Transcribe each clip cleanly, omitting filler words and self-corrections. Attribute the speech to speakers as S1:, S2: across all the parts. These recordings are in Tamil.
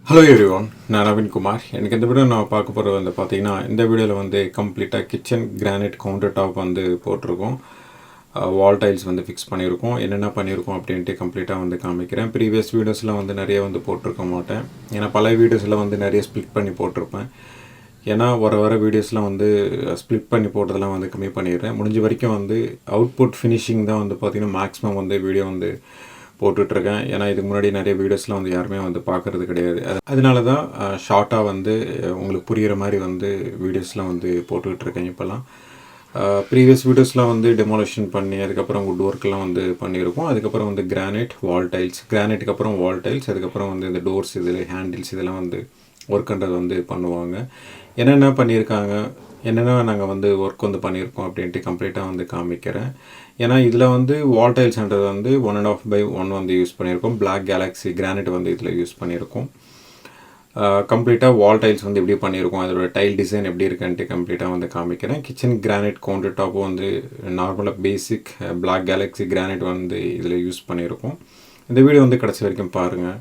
S1: Hello everyone, N.NAVEEN Kumar. எனக்கு இந்த வீடியோ நான் பார்க்க போகிறது வந்து பார்த்தீங்கன்னா இந்த வீடியோவில் வந்து கம்ப்ளீட்டாக கிச்சன் கிரானைட் கவுண்டர் டாப் வந்து போட்டிருக்கோம். வால் டைல்ஸ் வந்து ஃபிக்ஸ் பண்ணியிருக்கோம். என்னென்ன பண்ணியிருக்கோம் அப்படின்ட்டு கம்ப்ளீட்டாக வந்து காமிக்கிறேன். ப்ரீவியஸ் வீடியோஸில் வந்து நிறைய வந்து போட்டிருக்க மாட்டேன். ஏன்னா பல வீடியோஸில் வந்து நிறைய ஸ்ப்ளிட் பண்ணி போட்டிருப்பேன். ஏன்னா வர வீடியோஸ்லாம் வந்து ஸ்ப்ளிட் பண்ணி போட்டதெல்லாம் வந்து கம்மி பண்ணிடுறேன். முடிஞ்ச வரைக்கும் வந்து அவுட்புட் ஃபினிஷிங் தான் வந்து பார்த்திங்கன்னா மேக்ஸிமம் வந்து வீடியோ வந்து போட்டுட்ருக்கேன். ஏன்னா இதுக்கு முன்னாடி நிறைய வீடியோஸ்லாம் வந்து யாருமே வந்து பார்க்குறது கிடையாது. அதனால தான் ஷார்ட்டாக வந்து உங்களுக்கு புரிகிற மாதிரி வந்து வீடியோஸ்லாம் வந்து போட்டுக்கிட்டுருக்கேன். இப்போல்லாம் ப்ரீவியஸ் வீடியோஸ்லாம் வந்து டெமோலேஷன் பண்ணி அதுக்கப்புறம் வுட் ஒர்க்கெலாம் வந்து பண்ணியிருக்கோம். அதுக்கப்புறம் வந்து கிரானைட் வால் டைல்ஸ், கிரானைட்டுக்கு அப்புறம் வால் டைல்ஸ், அதுக்கப்புறம் வந்து இந்த டோர்ஸ் இதில் ஹேண்டில்ஸ் இதெல்லாம் வந்து ஒர்க்குன்றது வந்து பண்ணுவாங்க. என்னென்ன பண்ணியிருக்காங்க, என்னென்ன நாங்கள் வந்து ஒர்க் வந்து பண்ணியிருக்கோம் அப்படின்ட்டு கம்ப்ளீட்டாக வந்து காமிக்கிறேன். ஏன்னா இதில் வந்து வால் டைல்ஸ்ன்றது வந்து 1.5x1 வந்து யூஸ் பண்ணியிருக்கோம். பிளாக் கேலக்ஸி கிரானைட் வந்து இதில் யூஸ் பண்ணியிருக்கோம். கம்ப்ளீட்டாக வால் டைல்ஸ் வந்து எப்படி பண்ணியிருக்கோம், அதோட டைல் டிசைன் எப்படி இருக்குன்ட்டு கம்ப்ளீட்டாக வந்து காமிக்கிறேன். கிச்சன் கிரானைட் கவுண்டர் டாப்பு வந்து நார்மலாக பேசிக் பிளாக் கேலக்ஸி கிரானைட் வந்து இதில் யூஸ் பண்ணியிருக்கோம். இந்த வீடியோ வந்து கடைசி வரைக்கும் பாருங்கள்.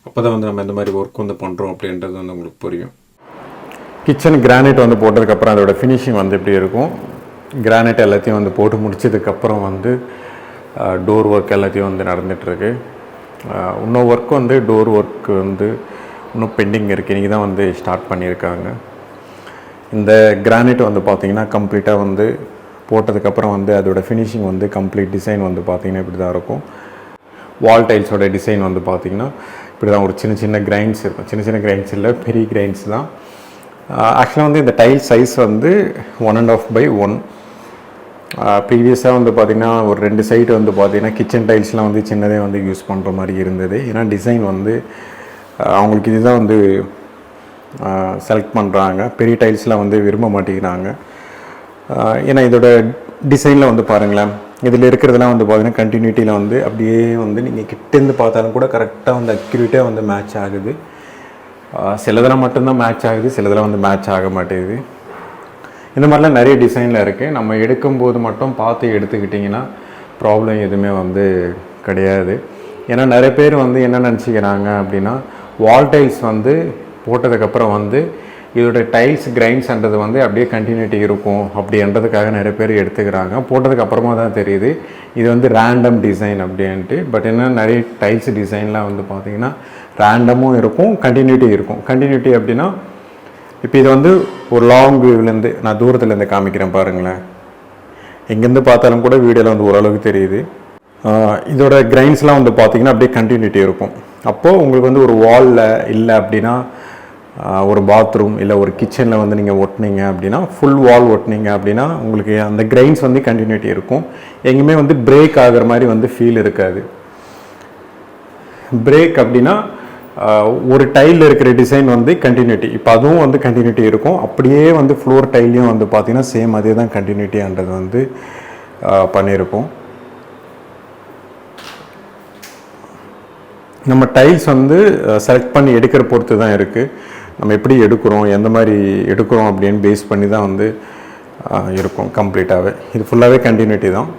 S1: அப்போ தான் வந்து நம்ம இந்த மாதிரி ஒர்க் வந்து பண்ணுறோம் அப்படின்றது வந்து உங்களுக்கு புரியும். கிச்சன் கிரானைட் வந்து போட்டதுக்கப்புறம் அதோட ஃபினிஷிங் வந்து எப்படி இருக்கும், கிரானைட் எல்லாத்தையும் வந்து போட்டு முடிச்சதுக்கப்புறம் வந்து டோர் ஒர்க் எல்லாத்தையும் வந்து நடந்துகிட்ருக்கு. இன்னும் ஒர்க் வந்து டோர் ஒர்க் வந்து இன்னும் பெண்டிங் இருக்குது. இன்றைக்கி தான் வந்து ஸ்டார்ட் பண்ணியிருக்காங்க. இந்த கிரானைட் வந்து பார்த்திங்கன்னா கம்ப்ளீட்டாக வந்து போட்டதுக்கப்புறம் வந்து அதோடய ஃபினிஷிங் வந்து கம்ப்ளீட் டிசைன் வந்து பார்த்திங்கன்னா இப்படி தான் இருக்கும். வால் டைல்ஸோட டிசைன் வந்து பார்த்திங்கன்னா இப்படி தான் ஒரு சின்ன சின்ன கிரைன்ஸ் இருக்கும். சின்ன சின்ன கிரைன்ஸ் இல்லை, பெரிய கிரைன்ஸ் தான். ஆக்சுவலாக வந்து இந்த டைல் சைஸ் வந்து 1.5x1. ப்ரீவியஸாக வந்து பார்த்திங்கன்னா ஒரு 2 சைடு வந்து பார்த்திங்கன்னா கிச்சன் டைல்ஸ்லாம் வந்து சின்னதே வந்து யூஸ் பண்ணுற மாதிரி இருந்தது. ஏன்னா டிசைன் வந்து அவங்களுக்கு இதுதான் வந்து செலக்ட் பண்ணுறாங்க. பெரிய டைல்ஸ்லாம் வந்து விரும்ப மாட்டேங்கிறாங்க. ஏன்னா இதோட டிசைனில் வந்து பாருங்களேன், இதில் இருக்கிறதுலாம் வந்து பார்த்திங்கன்னா கண்டினியூட்டியில் வந்து அப்படியே வந்து நீங்கள் கிட்டேருந்து பார்த்தாலும் கூட கரெக்டாக வந்து அக்யூரேட்டாக வந்து மேட்ச் ஆகுது. சிலதெல்லாம் மட்டும்தான் மேட்ச் ஆகுது, சிலதெல்லாம் வந்து மேட்ச் ஆக மாட்டேங்குது. இந்த மாதிரிலாம் நிறைய டிசைனில் இருக்குது. நம்ம எடுக்கும்போது மட்டும் பார்த்து எடுத்துக்கிட்டிங்கன்னா ப்ராப்ளம் எதுவுமே வந்து கிடையாது. ஏன்னா நிறைய பேர் வந்து என்ன நினச்சிக்கிறாங்க அப்படின்னா, வால் டைல்ஸ் வந்து போட்டதுக்கப்புறம் வந்து இதோட டைல்ஸ் கிரைன்ஸ்ன்றது வந்து அப்படியே கண்டினியூட்டி இருக்கும் அப்படின்றதுக்காக நிறைய பேர் எடுத்துக்கிறாங்க. போட்டதுக்கு அப்புறமா தான் தெரியுது இது வந்து ரேண்டம் டிசைன் அப்படின்ட்டு. பட் என்ன, நிறைய டைல்ஸ் டிசைன்லாம் வந்து பார்த்திங்கன்னா ரேண்டமும் இருக்கும், கண்டினியூட்டி இருக்கும். கண்டினியூட்டி அப்படின்னா இப்போ இது வந்து ஒரு லாங் வியூவிலேருந்து நான் தூரத்துலேருந்து காமிக்கிறேன் பாருங்களேன். எங்கேருந்து பார்த்தாலும் கூட வீடியோவில் வந்து ஓரளவுக்கு தெரியுது. இதோட கிரைன்ஸ்லாம் வந்து பார்த்திங்கன்னா அப்படியே கண்டினியூட்டி இருக்கும். அப்போது உங்களுக்கு வந்து ஒரு வாலில் இல்லை அப்படின்னா, ஒரு பாத்ரூம் இல்லை ஒரு கிச்சனில் வந்து நீங்கள் ஒட்டினீங்க அப்படின்னா, ஃபுல் வால் ஒட்டினீங்க அப்படின்னா உங்களுக்கு அந்த கிரைன்ஸ் வந்து கண்டினியூட்டி இருக்கும். எங்கேயுமே வந்து பிரேக் ஆகிற மாதிரி வந்து ஃபீல் இருக்காது. பிரேக் அப்படின்னா ஒரு டைலில் இருக்கிற டிசைன் வந்து கண்டினியூட்டி, இப்போ அதுவும் வந்து கண்டினியூட்டி இருக்கும். அப்படியே வந்து ஃப்ளோர் டைல்லையும் வந்து பார்த்திங்கன்னா சேம் அதே தான் கண்டினியூட்டின்றது வந்து பண்ணியிருக்கோம். நம்ம டைல்ஸ் வந்து செலக்ட் பண்ணி எடுக்கிற பொறுத்து தான் இருக்குது. நம்ம எப்படி எடுக்கிறோம், எந்த மாதிரி எடுக்கிறோம் அப்படின்னு பேஸ் பண்ணி தான் வந்து இருக்கும் கம்ப்ளீட்டாகவே. இது ஃபுல்லாகவே கண்டினியூட்டி தான்.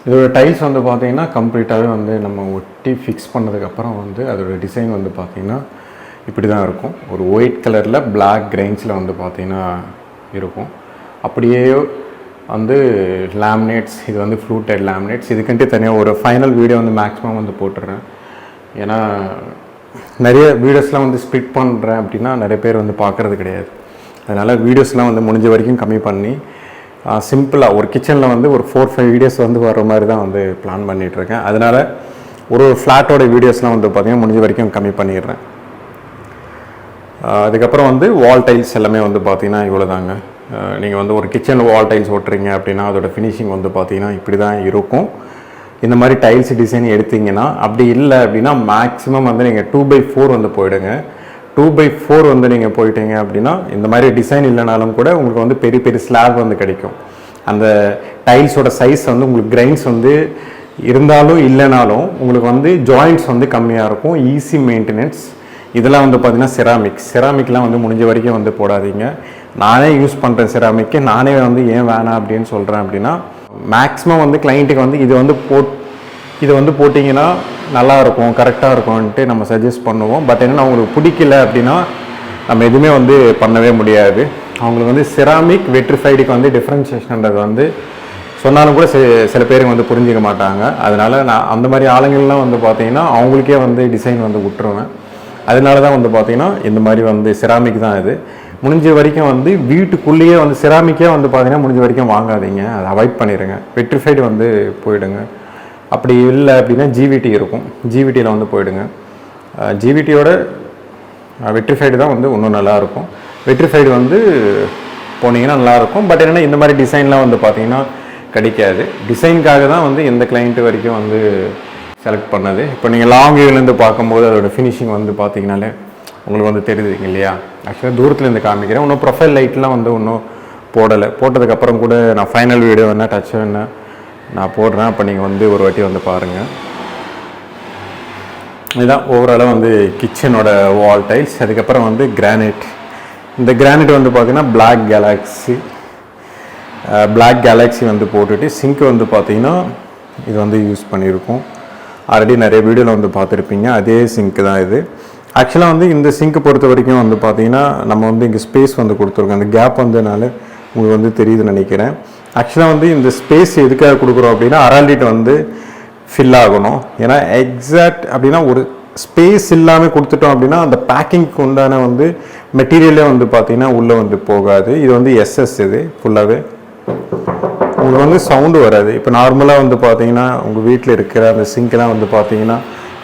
S1: இதோட டைல்ஸ் வந்து பார்த்திங்கன்னா கம்ப்ளீட்டாகவே வந்து நம்ம ஒட்டி ஃபிக்ஸ் பண்ணதுக்கப்புறம் வந்து அதோட டிசைன் வந்து பார்த்திங்கன்னா இப்படி தான் இருக்கும். ஒரு ஒயிட் கலரில் பிளாக் கிரைன்ஸில் வந்து பார்த்திங்கன்னா இருக்கும். அப்படியே வந்து லேமினேட்ஸ், இது வந்து ஃப்ளூட்டட் லேமினேட்ஸ். இதுக்குன்ட்டு தனியாக ஒரு ஃபைனல் வீடியோ வந்து மேக்ஸிமம் வந்து போட்டுடுறேன். ஏன்னா நிறைய வீடியோஸ்லாம் வந்து ஸ்ப்ளிட் பண்ணுறேன் அப்படின்னா நிறைய பேர் வந்து பார்க்குறது கிடையாது. அதனால் வீடியோஸ்லாம் வந்து முடிஞ்ச வரைக்கும் கம்மி பண்ணி சிம்பிளாக ஒரு கிச்சனில் வந்து ஒரு 4-5 வீடியோஸ் வந்து வர மாதிரி தான் வந்து பிளான் பண்ணிகிட்ருக்கேன். அதனால் ஒரு ஃப்ளாட்டோட வீடியோஸ்லாம் வந்து பார்த்திங்கன்னா முடிஞ்ச வரைக்கும் கம்மி பண்ணிடுறேன். அதுக்கப்புறம் வந்து வால் டைல்ஸ் எல்லாமே வந்து பார்த்திங்கன்னா இவ்வளோ தாங்க. நீங்கள் வந்து ஒரு கிச்சனில் வால் டைல்ஸ் ஓட்டுறீங்க அப்படின்னா அதோட ஃபினிஷிங் வந்து பார்த்திங்கன்னா இப்படி தான் இருக்கும். இந்த மாதிரி டைல்ஸ் டிசைன் எடுத்திங்கன்னா, அப்படி இல்லை அப்படின்னா மேக்ஸிமம் வந்து நீங்கள் 2x4 வந்து போயிடுங்க. 2x4 வந்து நீங்கள் போயிட்டீங்க அப்படின்னா இந்த மாதிரி டிசைன் இல்லைனாலும் கூட உங்களுக்கு வந்து பெரிய பெரிய ஸ்லாப் வந்து கிடைக்கும். அந்த டைல்ஸோட சைஸ் வந்து உங்களுக்கு கிரைன்ஸ் வந்து இருந்தாலும் இல்லைனாலும் உங்களுக்கு வந்து ஜாயிண்ட்ஸ் வந்து கம்மியாக இருக்கும், ஈஸி மெயின்டெனன்ஸ். இதெல்லாம் வந்து பார்த்திங்கன்னா செராமிக்லாம் வந்து முடிஞ்ச வரைக்கும் வந்து போடாதீங்க.
S2: நானே யூஸ் பண்ணுறேன் செராமிக்கு, நானே வந்து ஏன் வேணாம் அப்படின்னு சொல்கிறேன் அப்படின்னா, மேக்ஸிமம் வந்து கிளைண்ட்டுக்கு வந்து இது வந்து போட்டிங்கன்னா நல்லாயிருக்கும், கரெக்டாக இருக்கும்ன்ட்டு நம்ம சஜஸ்ட் பண்ணுவோம். பட் என்னென்னா அவங்களுக்கு பிடிக்கல அப்படின்னா நம்ம எதுவுமே வந்து பண்ணவே முடியாது. அவங்களுக்கு வந்து செராமிக் வெட்ரிஃபைடுக்கு வந்து டிஃப்ரென்ஷியேஷன்ன்றது வந்து சொன்னாலும் கூட சில பேருக்கு வந்து புரிஞ்சிக்க மாட்டாங்க. அதனால் நான் அந்த மாதிரி ஆளுங்கள்லாம் வந்து பார்த்திங்கன்னா அவங்களுக்கே வந்து டிசைன் வந்து விட்டுருவேன். அதனால தான் வந்து பார்த்திங்கன்னா இந்த மாதிரி வந்து செராமிக் தான் இது. முடிஞ்ச வரைக்கும் வந்து வீட்டுக்குள்ளேயே வந்து செராமிக்கே வந்து பார்த்திங்கன்னா முடிஞ்ச வரைக்கும் வாங்காதீங்க, அதை அவாய்ட் பண்ணிடுங்க. வெட்ரிஃபைடு வந்து போயிடுங்க. அப்படி இல்லை அப்படின்னா ஜிவிடி இருக்கும், ஜிவிடியில் வந்து போயிடுங்க. ஜிவிடியோட வெட்ரிஃபைடு தான் வந்து இன்னும் நல்லாயிருக்கும். வெட்ரிஃபைடு வந்து போனீங்கன்னா நல்லாயிருக்கும். பட் என்னென்னா இந்த மாதிரி டிசைன்லாம் வந்து பார்த்திங்கன்னா கிடைக்காது. டிசைனுக்காக தான் வந்து எந்த கிளைண்ட்டு வரைக்கும் வந்து செலக்ட் பண்ணது. இப்போ நீங்கள் லாங் வியூலேருந்து பார்க்கும்போது அதோடய ஃபினிஷிங் வந்து பார்த்திங்கனாலே உங்களுக்கு வந்து தெரியுதுங்க இல்லையா. ஆக்சுவலாக தூரத்துலேருந்து காமிக்கிறேன். இன்னும் ப்ரொஃபைல் லைட்லாம் வந்து இன்னும் போடலை. போட்டதுக்கப்புறம் கூட நான் ஃபைனல் வீடியோ என்ன டச் என்ன நான் போடுறேன். அப்போ நீங்கள் வந்து ஒரு வாட்டி வந்து பாருங்கள். இதுதான் ஓவராலாக வந்து கிச்சனோட வால் டைல்ஸ். அதுக்கப்புறம் வந்து கிரானைட். இந்த கிரானைட் வந்து பார்த்திங்கன்னா பிளாக் கேலக்ஸி வந்து போட்டுட்டு சிங்க் வந்து பார்த்திங்கன்னா இது வந்து யூஸ் பண்ணியிருக்கோம். ஆல்ரெடி நிறைய வீடியோவில் வந்து பார்த்துருப்பீங்க. அதே சிங்க்கு தான் இது. ஆக்சுவலாக வந்து இந்த சிங்க்கு பொறுத்த வரைக்கும் வந்து பார்த்திங்கன்னா நம்ம வந்து இங்கே ஸ்பேஸ் வந்து கொடுத்துருக்கோம். அந்த கேப் வந்ததுனால உங்களுக்கு வந்து தெரியுதுன்னு நினைக்கிறேன். ஆக்சுவலாக வந்து இந்த ஸ்பேஸ் எதுக்காக கொடுக்குறோம் அப்படின்னா அரல்டிட் வந்து ஃபில் ஆகணும். ஏன்னா எக்ஸாக்ட் அப்படின்னா ஒரு ஸ்பேஸ் இல்லாமல் கொடுத்துட்டோம் அப்படின்னா அந்த பேக்கிங்க்கு உண்டான வந்து மெட்டீரியலே வந்து பார்த்திங்கன்னா உள்ளே வந்து போகாது. இது வந்து எஸ்எஸ் இது ஃபுல்லாகவே உங்களுக்கு வந்து சவுண்டு வராது. இப்போ நார்மலாக வந்து பார்த்தீங்கன்னா உங்கள் வீட்டில் இருக்கிற அந்த சிங்க்லாம் வந்து பார்த்தீங்கன்னா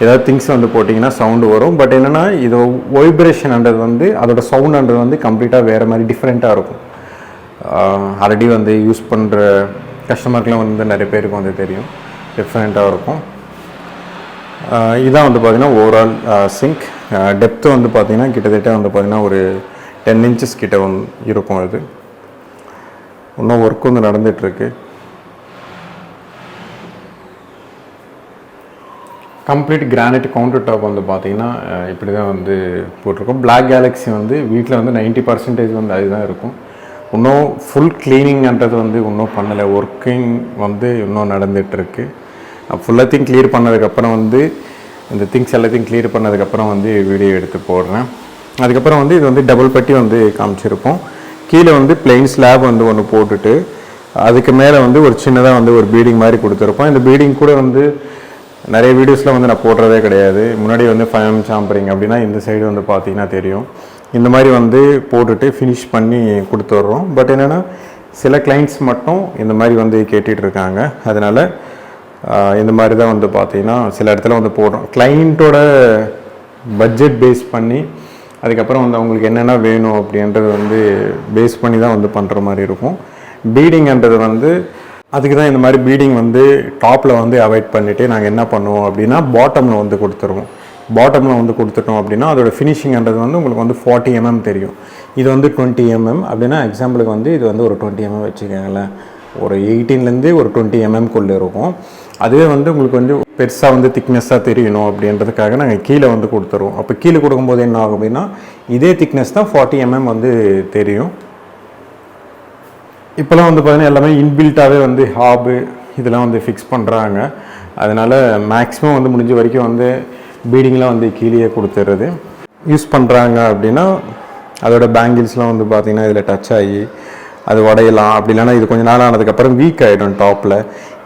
S2: ஏதாவது திங்ஸ் வந்து போட்டிங்கன்னா சவுண்டு வரும். பட் என்னென்னா இது வைப்ரேஷன்ன்றது வந்து அதோட சவுண்டுன்றது வந்து கம்ப்ளீட்டாக வேறு மாதிரி டிஃப்ரெண்ட்டாக இருக்கும். ஆல்ரெடி வந்து யூஸ் பண்ணுற கஸ்டமருக்குலாம் வந்து நிறைய பேருக்கு வந்து தெரியும், டிஃப்ரெண்ட்டாக இருக்கும். இதான் வந்து பார்த்திங்கன்னா ஓவரால் சிங்க். டெப்த்து வந்து பார்த்திங்கன்னா கிட்டத்தட்ட வந்து பார்த்திங்கன்னா ஒரு 10 inches கிட்ட இருக்கும். அது இன்னும் ஒர்க் வந்து நடந்துகிட்ருக்கு. கம்ப்ளீட் கிரானைட் கவுண்டர் டாப் வந்து பார்த்திங்கன்னா இப்படி தான் வந்து போட்டிருக்கோம். பிளாக் கேலக்ஸி வந்து வீட்டில் வந்து 90% வந்து அதுதான் இருக்கும். இன்னும் ஃபுல் க்ளீனிங்ன்றது வந்து இன்னும் பண்ணலை. ஒர்க்கிங் வந்து இன்னும் நடந்துகிட்ருக்கு. ஃபுல்லாத்தையும் கிளியர் பண்ணதுக்கப்புறம் வந்து இந்த திங்ஸ் எல்லாத்தையும் கிளியர் பண்ணதுக்கப்புறம் வந்து வீடியோ எடுத்து போடுறேன். அதுக்கப்புறம் வந்து இது வந்து டபுள் பட்டி வந்து காமிச்சிருப்போம். கீழே வந்து பிளெயின் ஸ்லாப் வந்து ஒன்று போட்டுட்டு அதுக்கு மேலே வந்து ஒரு சின்னதாக வந்து ஒரு பீடிங் மாதிரி கொடுத்துருப்போம். இந்த பீடிங் கூட வந்து நிறைய வீடியோஸில் வந்து நான் போடுறதே கிடையாது. முன்னாடி வந்து 5mm சாம்பரிங் அப்படின்னா இந்த சைடு வந்து பார்த்திங்கன்னா தெரியும். இந்த மாதிரி வந்து போட்டுட்டு ஃபினிஷ் பண்ணி கொடுத்துட்றோம். பட் என்னென்னா சில கிளைண்ட்ஸ் மட்டும் இந்த மாதிரி வந்து கேட்டுட்டு இருக்காங்க. அதனால் இந்த மாதிரி தான் வந்து பார்த்திங்கன்னா சில இடத்துல வந்து போடுறோம். கிளைண்ட்டோட பட்ஜெட் பேஸ் பண்ணி அதுக்கப்புறம் வந்து அவங்களுக்கு என்னென்ன வேணும் அப்படின்றது வந்து பேஸ் பண்ணி தான் வந்து பண்ணுற மாதிரி இருக்கும். பீடிங்ன்றது வந்து அதுக்கு தான் இந்த மாதிரி பீடிங் வந்து டாப்பில் வந்து அவாய்ட் பண்ணிவிட்டு நாங்கள் என்ன பண்ணுவோம் அப்படின்னா பாட்டமில் வந்து கொடுத்துருவோம். பாட்டமில் வந்து கொடுத்துட்டோம் அப்படின்னா அதோட ஃபினிஷிங்ன்றது வந்து உங்களுக்கு வந்து 40 mm தெரியும். இது வந்து 20 mm அப்படின்னா எக்ஸாம்பிளுக்கு வந்து இது வந்து ஒரு 20 mm வச்சுக்கோங்களேன். ஒரு 18லேருந்து ஒரு 20 mm இருக்கும். அதுவே வந்து உங்களுக்கு வந்து பெருசாக வந்து திக்னஸ்ஸாக தெரியணும் அப்படின்றதுக்காக நாங்கள் கீழே வந்து கொடுத்துருவோம். அப்போ கீழே கொடுக்கும்போது என்ன ஆகும் அப்படின்னா இதே திக்னஸ் தான் 40 mm வந்து தெரியும். இப்போலாம் வந்து பார்த்திங்கன்னா எல்லாமே இன்பில்ட்டாகவே வந்து ஹாபு இதெல்லாம் வந்து ஃபிக்ஸ் பண்ணுறாங்க. அதனால் மேக்ஸிமம் வந்து முடிஞ்ச வரைக்கும் வந்து பீடிங்லாம் வந்து கீழே கொடுத்துறது யூஸ் பண்ணுறாங்க. அப்படின்னா அதோட பேங்கிள்ஸ்லாம் வந்து பார்த்திங்கன்னா இதில் டச் ஆகி அது உடையலாம். அப்படி இல்லைனா இது கொஞ்சம் நாள் ஆனதுக்கப்புறம் வீக் ஆகிடும். டாப்பில்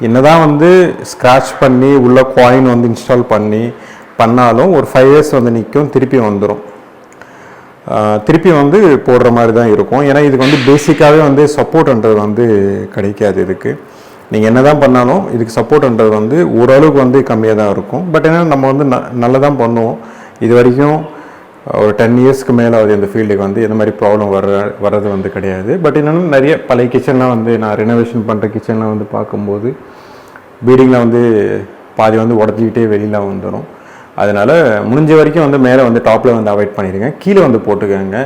S2: என்ன தான் வந்து ஸ்க்ராட்ச் பண்ணி உள்ள காயின் வந்து இன்ஸ்டால் பண்ணாலும் ஒரு 5 years வந்து நிற்கும், திருப்பி வந்துடும். திருப்பி வந்து போடுற மாதிரி தான் இருக்கும். ஏன்னா இதுக்கு வந்து பேசிக்காகவே வந்து சப்போர்ட்ன்றது வந்து கிடைக்காது. இதுக்கு நீங்கள் என்ன தான் பண்ணாலும் இதுக்கு சப்போர்ட்ன்றது வந்து ஓரளவுக்கு வந்து கம்மியாக தான் இருக்கும். பட் என்னென்னா நம்ம வந்து நல்லா தான் பண்ணுவோம். இது வரைக்கும் ஒரு 10 yearsக்கு மேலே ஆகுது இந்த ஃபீல்டுக்கு வந்து இந்த மாதிரி ப்ராப்ளம் வர்றது வந்து கிடையாது. பட் என்னென்னா நிறைய பழைய கிச்சன்லாம் வந்து நான் ரெனோவேஷன் பண்ணுற கிச்சன்லாம் வந்து பார்க்கும்போது பீடிங்கில் வந்து பாதி வந்து உடச்சிக்கிட்டே வெளியில் வந்துடும். அதனால் முடிஞ்ச வரைக்கும் வந்து மேலே வந்து டாப்பில் வந்து அவாய்ட் பண்ணிடுங்க, கீழே வந்து போட்டுக்கோங்க.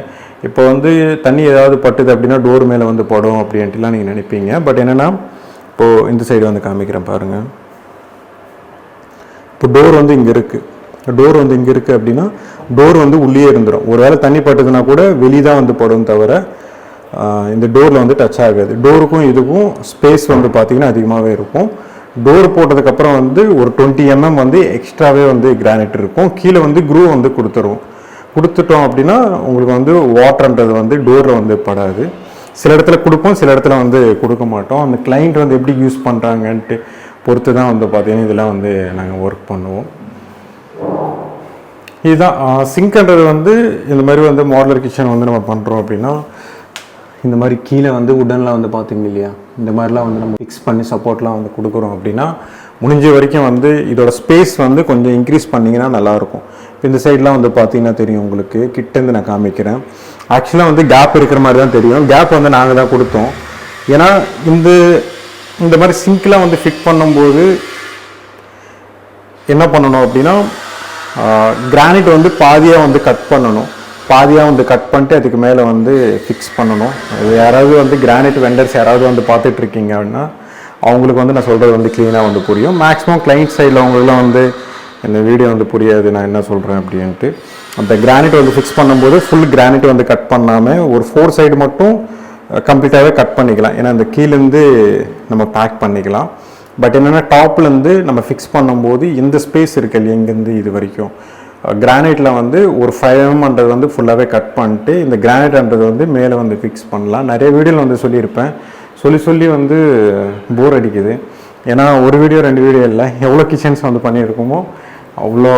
S2: இப்போ வந்து தண்ணி ஏதாவது பட்டுது அப்படின்னா டோர் மேலே வந்து படும் அப்படின்ட்டுலாம் நீங்கள் நினைப்பீங்க. பட் என்னென்னா இப்போது இந்த சைடு வந்து காமிக்கிறேன் பாருங்கள். இப்போ டோர் வந்து இங்கே இருக்குது, அப்படின்னா டோர் வந்து உள்ளே இருந்துடும். ஒரு வேளை தண்ணி பட்டுதுன்னா கூட வெளியே தான் வந்து படும், தவிர இந்த டோரில் வந்து டச் ஆகாது. டோருக்கும் இதுக்கும் ஸ்பேஸ் வந்து பார்த்திங்கன்னா அதிகமாகவே இருக்கும். டோர் போட்டதுக்கப்புறம் வந்து ஒரு 20 mm வந்து எக்ஸ்ட்ராவே வந்து கிரானைட் இருக்கும். கீழே வந்து க்ரூ வந்து கொடுத்துட்டோம் அப்படின்னா உங்களுக்கு வந்து வாட்டர்ன்றது வந்து டோரில் வந்து படாது. சில இடத்துல கொடுப்போம், சில இடத்துல வந்து கொடுக்க மாட்டோம். அந்த கிளைண்ட் வந்து எப்படி யூஸ் பண்ணுறாங்கன்ட்டு பொறுத்து தான் வந்து பார்த்திங்கன்னா இதெல்லாம் வந்து நாங்கள் ஒர்க் பண்ணுவோம். இதுதான் சிங்க்ன்றது வந்து இந்த மாதிரி வந்து மாடுலர் கிச்சன் வந்து நம்ம பண்ணுறோம் அப்படின்னா இந்த மாதிரி கீழே வந்து உடனில் வந்து பார்த்திங்க இல்லையா, இந்த மாதிரிலாம் வந்து நம்ம ஃபிக்ஸ் பண்ணி சப்போர்ட்லாம் வந்து கொடுக்குறோம் அப்படின்னா முடிஞ்ச வரைக்கும் வந்து இதோட ஸ்பேஸ் வந்து கொஞ்சம் இன்க்ரீஸ் பண்ணிங்கன்னா நல்லாயிருக்கும். இந்த சைட்லாம் வந்து பார்த்திங்கன்னா தெரியும் உங்களுக்கு, கிட்டேருந்து நான் காமிக்கிறேன். ஆக்சுவலாக வந்து கேப் இருக்கிற மாதிரி தான் தெரியும். கேப் வந்து நாங்கள் தான் கொடுத்தோம். ஏன்னா இந்த மாதிரி சிங்க்லாம் வந்து ஃபிட் பண்ணும்போது என்ன பண்ணணும் அப்படின்னா கிரானைட் வந்து பாதியாக வந்து கட் பண்ணணும். பாதியாக வந்து கட் பண்ணிட்டு அதுக்கு மேலே வந்து ஃபிக்ஸ் பண்ணணும். யாராவது வந்து கிரானைட் வெண்டர்ஸ் யாராவது வந்து பார்த்துட்ருக்கீங்க அப்படின்னா அவங்களுக்கு வந்து நான் சொல்கிறது வந்து க்ளீனாக வந்து புரியும். மேக்ஸிமம் கிளைண்ட் சைடில் அவங்களுக்குலாம் வந்து இந்த வீடியோ வந்து புரியாது நான் என்ன சொல்கிறேன் அப்படின்ட்டு. அந்த கிரானைட் வந்து ஃபிக்ஸ் பண்ணும்போது ஃபுல் கிரானைட் வந்து கட் பண்ணாமல் ஒரு 4 சைடு மட்டும் கம்ப்ளீட்டாகவே கட் பண்ணிக்கலாம். ஏன்னா அந்த கீழேருந்து நம்ம பேக் பண்ணிக்கலாம். பட் என்னென்னா டாப்லேருந்து நம்ம ஃபிக்ஸ் பண்ணும்போது இந்த ஸ்பேஸ் இருக்கு இல்லையா, இங்கேருந்து இது வரைக்கும் கிரானைட்டில் வந்து ஒரு 5 mm வந்து ஃபுல்லாகவே கட் பண்ணிட்டு இந்த கிரானைட்ன்றது வந்து மேலே வந்து ஃபிக்ஸ் பண்ணலாம். நிறைய வீடியோவில் வந்து சொல்லியிருப்பேன். சொல்லி வந்து போர் அடிக்குது. ஏன்னா ஒரு வீடியோ 2 வீடியோ இல்லை, எவ்வளோ கிச்சன்ஸ் வந்து பண்ணியிருக்கோமோ அவ்வளோ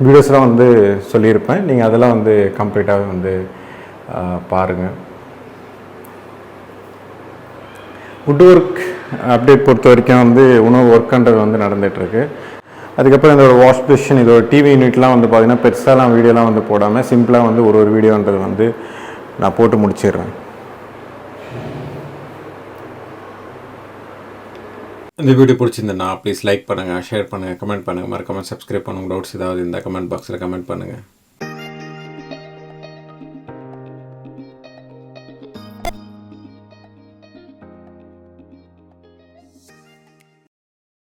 S2: வீடியோஸ்லாம் வந்து சொல்லியிருப்பேன். நீங்கள் அதெல்லாம் வந்து கம்ப்ளீட்டாகவே வந்து பாருங்கள். வுட் ஒர்க் அப்டேட் பொறுத்த வரைக்கும் வந்து இன்னும் ஒர்க்குன்றது வந்து நடந்துகிட்ருக்கு. அதுக்கப்புறம் இந்த ஒரு வாஷ் பேஷன், இது ஒரு டிவி யூனிட்லாம் வந்து பார்த்திங்கன்னா பெருசாலாம் வீடியோலாம் வந்து போடாமல் சிம்பிளாக வந்து ஒரு வீடியோன்றது வந்து நான் போட்டு முடிச்சிடுறேன்.
S1: இந்த வீடியோ பிடிச்சிருந்தேன்னா ப்ளீஸ் லைக் பண்ணுங்கள், ஷேர் பண்ணுங்கள், கமெண்ட் பண்ணுங்கள், மறக்காமல் சப்ஸ்கிரைப் பண்ணுங்கள். டவுட்ஸ் ஏதாவது இந்த கமெண்ட் பாக்ஸில் கமெண்ட் பண்ணுங்கள்.